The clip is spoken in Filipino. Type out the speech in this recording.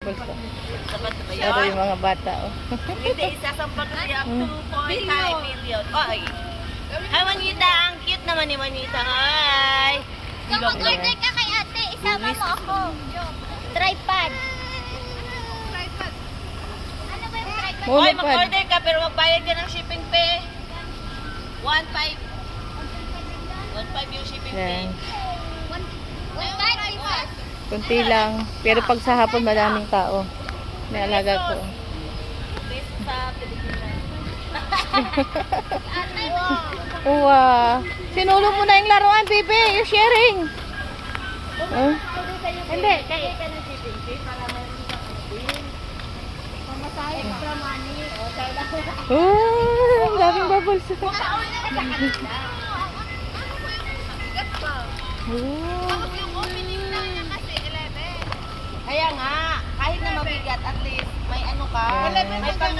Bulsa. Sapat na ba yun? Pero yung mga bata, oh. Hindi, isasampag ko siya 2.5 million. Ay. Hi, Manita. Ang cute naman ni Manita. Hi. Kung mag-order ka kay ate, isama mo ako. Tripod. Ano ba yung tripod? Hoy, Monopod. mag-order ka pero magbayad ka ng shipping fee. 1.5. 1.5 yung shipping fee. Yan. 1.5. Kunti lang. Pero pag sa hapon, madaming tao. May alaga ko. Based sa Pilipinas. Uwa. Sinulong mo na yung laruan, baby. You're sharing. Huh? Hindi, kaya ka ng shipping fee para meron ka Pamasahe extra money. O, tayo lang. Oh, ang daming bubbles. Oh. Yung opening lang niya kasi 11. Kaya nga, kahit na mabigat, at least may ano ka, Yan. may pang